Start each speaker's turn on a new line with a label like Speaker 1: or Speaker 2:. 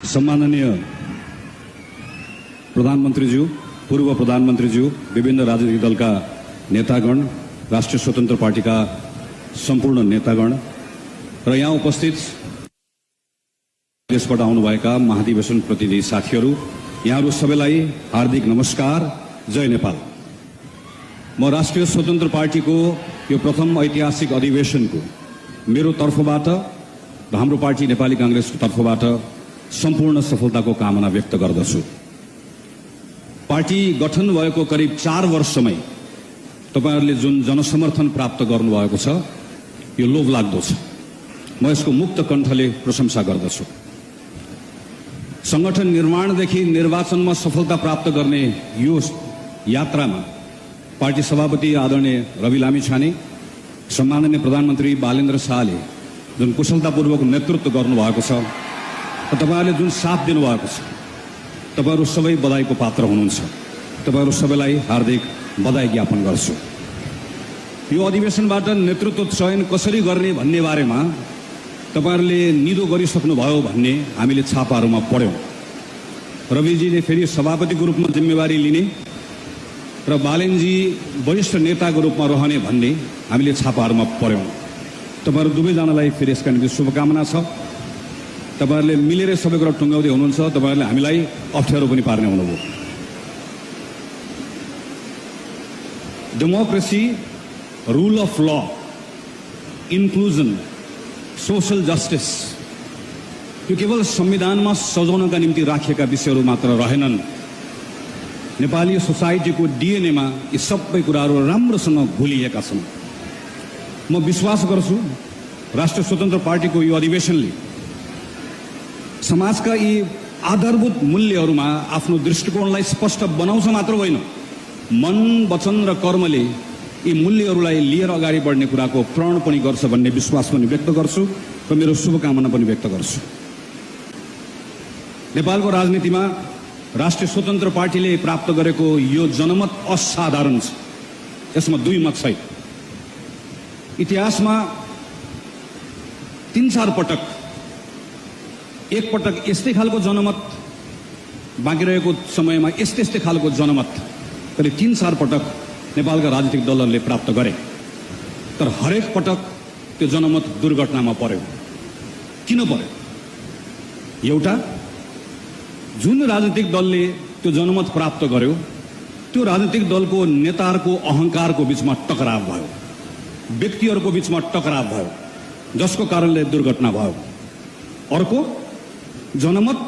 Speaker 1: सम्माननीय प्रधानमन्त्रीज्यू, पूर्व प्रधानमन्त्रीज्यू, विभिन्न राजनीतिक दलका नेतागण, राष्ट्रिय स्वतन्त्र पार्टीका सम्पूर्ण नेतागण र यहाँ उपस्थित देशबाट आउनुभएका महाधिवेशन प्रतिनिधि साथीहरू, यहाँहरू सबैलाई हार्दिक नमस्कार। जय नेपाल। म राष्ट्रिय स्वतन्त्र पार्टीको यो प्रथम ऐतिहासिक अधिवेशनको मेरो तर्फबाट र हाम्रो पार्टी नेपाली कांग्रेसको तर्फबाट सम्पूर्ण सफलताको कामना व्यक्त गर्दछु। पार्टी गठन भएको करिब 4 वर्षमै तपाईहरूले जुन जनसमर्थन प्राप्त गर्नुभएको छ, यो लोभलाग्दो छ। म यसको मुक्त कण्ठले प्रशंसा गर्दछु। संगठन निर्माणदेखि निर्वाचनमा सफलता प्राप्त गर्ने यो यात्रामा पार्टी सभापति आदरणीय रवि लामिछाने, सम्माननीय प्रधानमन्त्री बालेन्द्र शाहले जुन कुशलतापूर्वक नेतृत्व गर्नुभएको छ र तपाईहरूले जुन साथ दिनुभएको छ, तपाईहरू सबै बधाईको पात्र हुनुहुन्छ। तपाईहरू सबैलाई हार्दिक बधाई ज्ञापन गर्छु। यो अधिवेशनबाट नेतृत्व चयन कसरी गर्ने भन्ने बारेमा तपाईहरूले निदो गरिसक्नुभयो भन्ने हामीले छापाहरूमा पढ्यौं। रविजीले फेरि सभापतिको रूपमा जिम्मेवारी लिने र बालेनजी वरिष्ठ नेताको रूपमा रहने भन्ने हामीले छापाहरूमा पढ्यौं। तपाईहरू दुवैजनालाई फेरि यसका निम्ति शुभकामना छ। तपाईहरूले मिलेर सबै कुरा टुङ्गाउँदै हुनुहुन्छ। तपाईहरूले हामीलाई अप्ठ्यारो पनि पार्ने हुनुभयो। डेमोक्रेसी, रूल अफ ल, इन्क्लुजन, सोशल जस्टिस, यो केवल संविधानमा सजाउनका निम्ति राखिएका विषयहरू मात्र रहेनन्। नेपाली सोसाइटीको डिएनएमा यी सबै कुराहरू राम्रोसँग घुलिएका छन्। म विश्वास गर्छु राष्ट्रिय स्वतन्त्र पार्टीको यो अधिवेशनले समाजका यी आधारभूत मूल्यहरूमा आफ्नो दृष्टिकोणलाई स्पष्ट बनाउँछ मात्र होइन, मन, वचन र कर्मले यी मूल्यहरूलाई लिएर अगाडि बढ्ने कुराको प्रण पनि गर्छ भन्ने विश्वास पनि व्यक्त गर्छु र मेरो शुभकामना पनि व्यक्त गर्छु। नेपालको राजनीतिमा राष्ट्रिय स्वतन्त्र पार्टीले प्राप्त गरेको यो जनमत असाधारण छ। यसमा दुई मत छैन। इतिहासमा 3-4 पटक, एक पटक यस्तै खालको जनमत, बाँकी रहेको समयमा यस्तै खालको जनमत करिब 3-4 पटक नेपालका राजनीतिक दलहरूले प्राप्त गरे। तर हरेक पटक त्यो जनमत दुर्घटनामा पर्यो। किन पर्यो? एउटा, जुन राजनीतिक दलले त्यो जनमत प्राप्त गर्यो, त्यो राजनीतिक दलको नेताहरूको अहंकारको बीचमा टकराव भयो, व्यक्तिहरूको बीचमा टकराव भयो, जसको कारणले दुर्घटना भयो। अर्को, जनमत